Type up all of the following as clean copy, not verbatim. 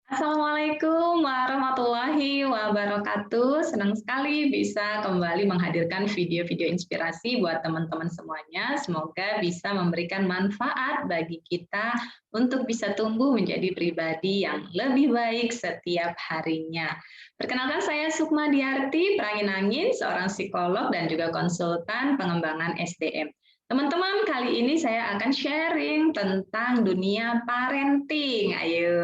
Assalamualaikum warahmatullahi wabarakatuh. Senang sekali bisa kembali menghadirkan video-video inspirasi buat teman-teman semuanya. Semoga bisa memberikan manfaat bagi kita untuk bisa tumbuh menjadi pribadi yang lebih baik setiap harinya. Perkenalkan saya Sukma Diarti, Prangin-Angin, seorang psikolog dan juga konsultan pengembangan SDM. Teman-teman, kali ini saya akan sharing tentang dunia parenting. Ayo,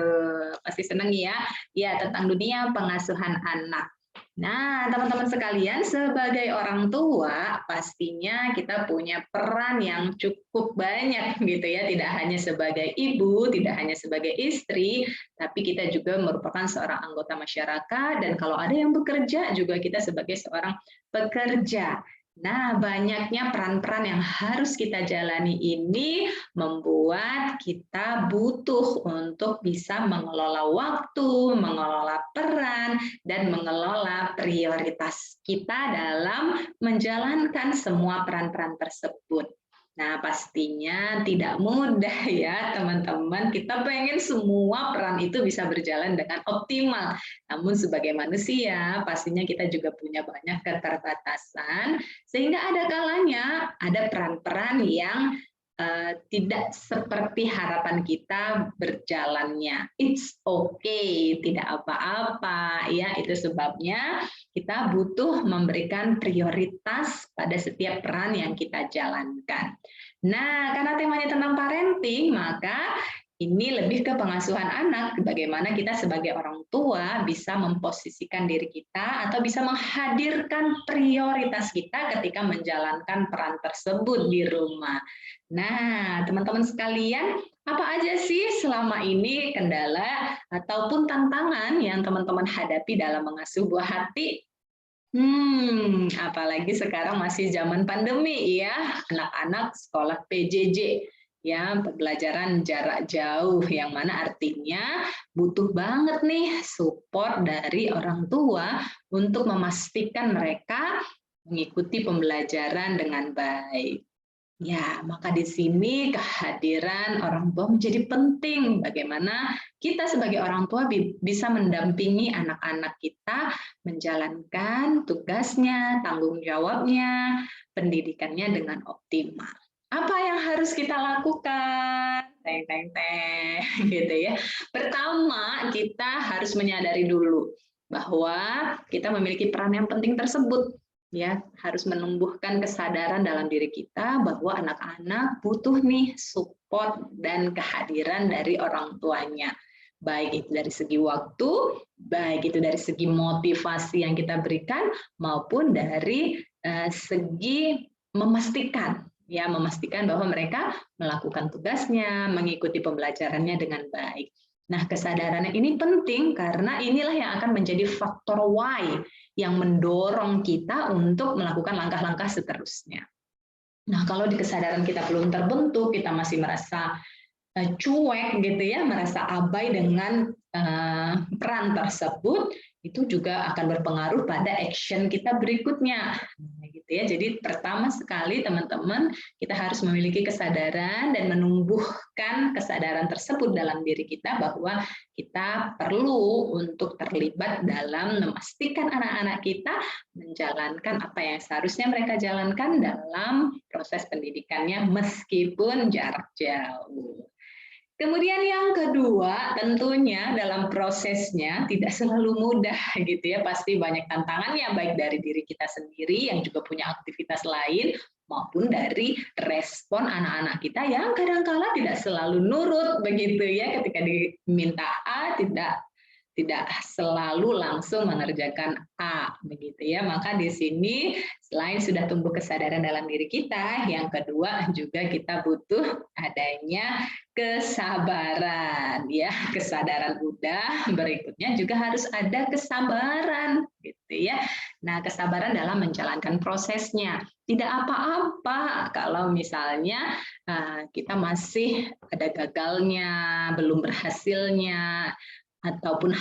pasti senang ya? Ya, tentang dunia pengasuhan anak. Nah, teman-teman sekalian, sebagai orang tua, pastinya kita punya peran yang cukup banyak gitu ya. Tidak hanya sebagai ibu, tidak hanya sebagai istri, tapi kita juga merupakan seorang anggota masyarakat, dan kalau ada yang bekerja, juga kita sebagai seorang pekerja. Nah, banyaknya peran-peran yang harus kita jalani ini membuat kita butuh untuk bisa mengelola waktu, mengelola peran, dan mengelola prioritas kita dalam menjalankan semua peran-peran tersebut. Nah, pastinya tidak mudah ya, teman-teman. Kita pengen semua peran itu bisa berjalan dengan optimal. Namun sebagai manusia, pastinya kita juga punya banyak keterbatasan, sehingga ada kalanya ada peran-peran yang tidak seperti harapan kita berjalannya. It's okay, tidak apa-apa ya. Itu sebabnya kita butuh memberikan prioritas pada setiap peran yang kita jalankan. Nah, karena temanya tentang parenting, maka ini lebih ke pengasuhan anak, bagaimana kita sebagai orang tua bisa memposisikan diri kita atau bisa menghadirkan prioritas kita ketika menjalankan peran tersebut di rumah. Nah, teman-teman sekalian, apa aja sih selama ini kendala ataupun tantangan yang teman-teman hadapi dalam mengasuh buah hati? Apalagi sekarang masih zaman pandemi ya, anak-anak sekolah PJJ, ya, pembelajaran jarak jauh, yang mana artinya butuh banget nih support dari orang tua untuk memastikan mereka mengikuti pembelajaran dengan baik. Ya, maka di sini kehadiran orang tua menjadi penting. Bagaimana kita sebagai orang tua bisa mendampingi anak-anak kita menjalankan tugasnya, tanggung jawabnya, pendidikannya dengan optimal. Apa yang harus kita lakukan? Teng, teng, teng, gitu ya. Pertama, kita harus menyadari dulu bahwa kita memiliki peran yang penting tersebut, ya, harus menumbuhkan kesadaran dalam diri kita bahwa anak-anak butuh nih support dan kehadiran dari orang tuanya, baik itu dari segi waktu, baik itu dari segi motivasi yang kita berikan, maupun dari segi memastikan, ya, memastikan bahwa mereka melakukan tugasnya, mengikuti pembelajarannya dengan baik. Nah, kesadaran ini penting karena inilah yang akan menjadi faktor why yang mendorong kita untuk melakukan langkah-langkah seterusnya. Nah, kalau di kesadaran kita belum terbentuk, kita masih merasa cuek gitu ya, merasa abai dengan peran tersebut, itu juga akan berpengaruh pada action kita berikutnya. Nah, gitu ya. Jadi pertama sekali teman-teman, kita harus memiliki kesadaran dan menumbuhkan kesadaran tersebut dalam diri kita bahwa kita perlu untuk terlibat dalam memastikan anak-anak kita menjalankan apa yang seharusnya mereka jalankan dalam proses pendidikannya meskipun jarak jauh. Kemudian yang kedua, tentunya dalam prosesnya tidak selalu mudah gitu ya, pasti banyak tantangannya baik dari diri kita sendiri yang juga punya aktivitas lain maupun dari respon anak-anak kita yang kadang-kala tidak selalu nurut begitu ya, ketika diminta A tidak selalu langsung mengerjakan A begitu ya. Maka di sini selain sudah tumbuh kesadaran dalam diri kita, yang kedua juga kita butuh adanya kesabaran ya. Kesadaran udah, berikutnya juga harus ada kesabaran gitu ya. Nah, kesabaran dalam menjalankan prosesnya. Tidak apa-apa kalau misalnya kita masih ada gagalnya, belum berhasilnya, ataupun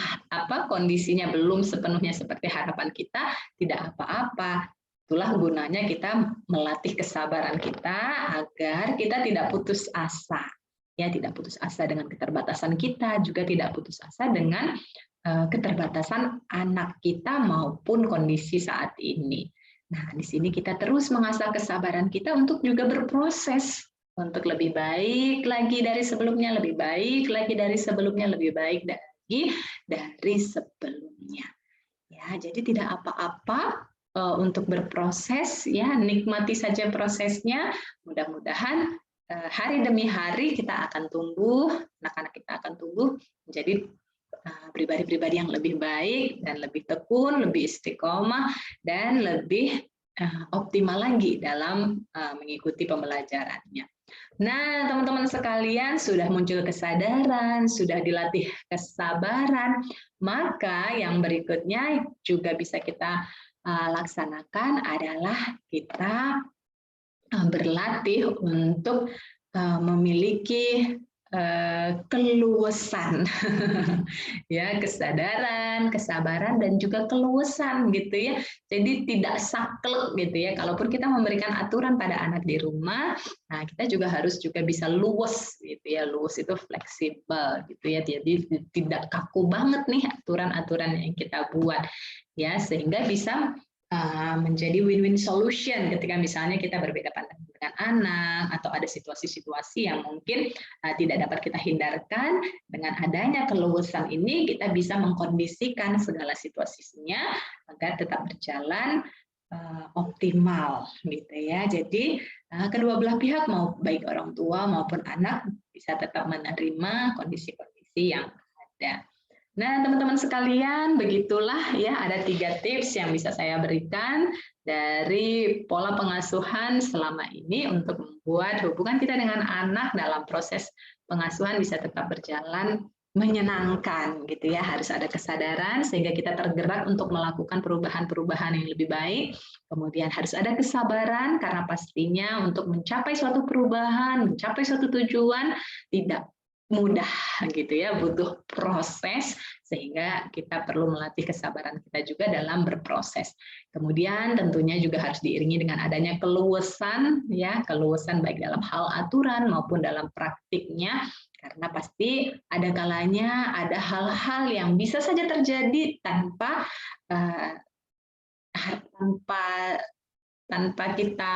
kondisinya belum sepenuhnya seperti harapan kita, tidak apa-apa. Itulah gunanya kita melatih kesabaran kita agar kita tidak putus asa. Ya, tidak putus asa dengan keterbatasan kita, juga tidak putus asa dengan keterbatasan anak kita maupun kondisi saat ini. Nah, di sini kita terus mengasah kesabaran kita untuk juga berproses untuk lebih baik lagi dari sebelumnya, lebih baik lagi dari sebelumnya, lebih baik lagi dari sebelumnya. Ya, jadi tidak apa-apa untuk berproses, ya, nikmati saja prosesnya. Mudah-mudahan hari demi hari kita akan tumbuh, anak-anak kita akan tumbuh menjadi pribadi-pribadi yang lebih baik dan lebih tekun, lebih istiqomah, dan lebih optimal lagi dalam mengikuti pembelajarannya. Nah, teman-teman sekalian, sudah muncul kesadaran, sudah dilatih kesabaran, maka yang berikutnya juga bisa kita laksanakan adalah kita berlatih untuk memiliki keluasan, ya, kesadaran, kesabaran, dan juga keluasan gitu ya. Jadi tidak saklek gitu ya. Kalaupun kita memberikan aturan pada anak di rumah, nah kita juga harus juga bisa luwes gitu ya. Luwes itu fleksibel gitu ya. Jadi tidak kaku banget nih aturan-aturan yang kita buat ya, sehingga bisa menjadi win-win solution ketika misalnya kita berbeda pandangan dengan anak atau ada situasi-situasi yang mungkin tidak dapat kita hindarkan. Dengan adanya keluasan ini kita bisa mengkondisikan segala situasinya agar tetap berjalan optimal gitu ya. Jadi kedua belah pihak, mau baik orang tua maupun anak, bisa tetap menerima kondisi-kondisi yang ada. Nah, teman-teman sekalian, begitulah ya, ada 3 tips yang bisa saya berikan dari pola pengasuhan selama ini untuk membuat hubungan kita dengan anak dalam proses pengasuhan bisa tetap berjalan menyenangkan gitu ya. Harus ada kesadaran sehingga kita tergerak untuk melakukan perubahan-perubahan yang lebih baik. Kemudian harus ada kesabaran karena pastinya untuk mencapai suatu perubahan, mencapai suatu tujuan tidak mudah gitu ya, butuh proses, sehingga kita perlu melatih kesabaran kita juga dalam berproses. Kemudian tentunya juga harus diiringi dengan adanya keluasan ya, keluasan baik dalam hal aturan maupun dalam praktiknya, karena pasti ada kalanya ada hal-hal yang bisa saja terjadi tanpa kita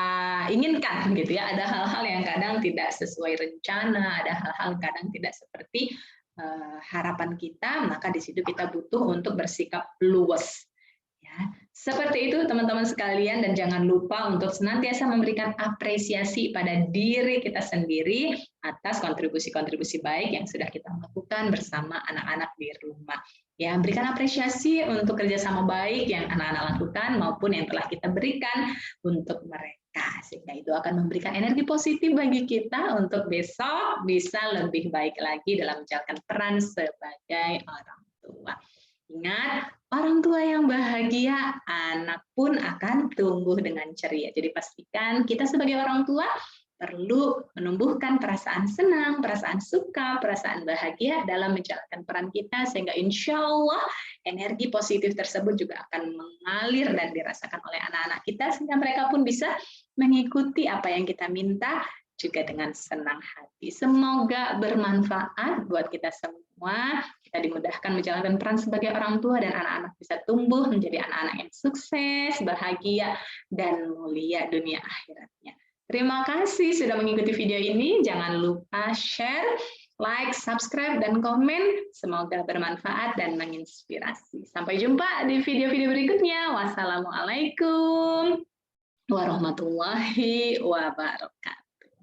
inginkan gitu ya. Ada hal-hal yang kadang tidak sesuai rencana, ada hal-hal kadang tidak seperti harapan kita, maka di situ kita butuh untuk bersikap luwes. Ya, seperti itu teman-teman sekalian, dan jangan lupa untuk senantiasa memberikan apresiasi pada diri kita sendiri atas kontribusi-kontribusi baik yang sudah kita lakukan bersama anak-anak di rumah. Ya, berikan apresiasi untuk kerjasama baik yang anak-anak lakukan maupun yang telah kita berikan untuk mereka, sehingga itu akan memberikan energi positif bagi kita untuk besok bisa lebih baik lagi dalam menjalankan peran sebagai orang tua. Ingat, orang tua yang bahagia, anak pun akan tumbuh dengan ceria. Jadi pastikan kita sebagai orang tua perlu menumbuhkan perasaan senang, perasaan suka, perasaan bahagia dalam menjalankan peran kita, sehingga insya Allah energi positif tersebut juga akan mengalir dan dirasakan oleh anak-anak kita, sehingga mereka pun bisa mengikuti apa yang kita minta juga dengan senang hati. Semoga bermanfaat buat kita semua. Kita dimudahkan menjalankan peran sebagai orang tua, dan anak-anak bisa tumbuh menjadi anak-anak yang sukses, bahagia, dan mulia dunia akhiratnya. Terima kasih sudah mengikuti video ini. Jangan lupa share, like, subscribe, dan komen. Semoga bermanfaat dan menginspirasi. Sampai jumpa di video-video berikutnya. Wassalamualaikum warahmatullahi wabarakatuh.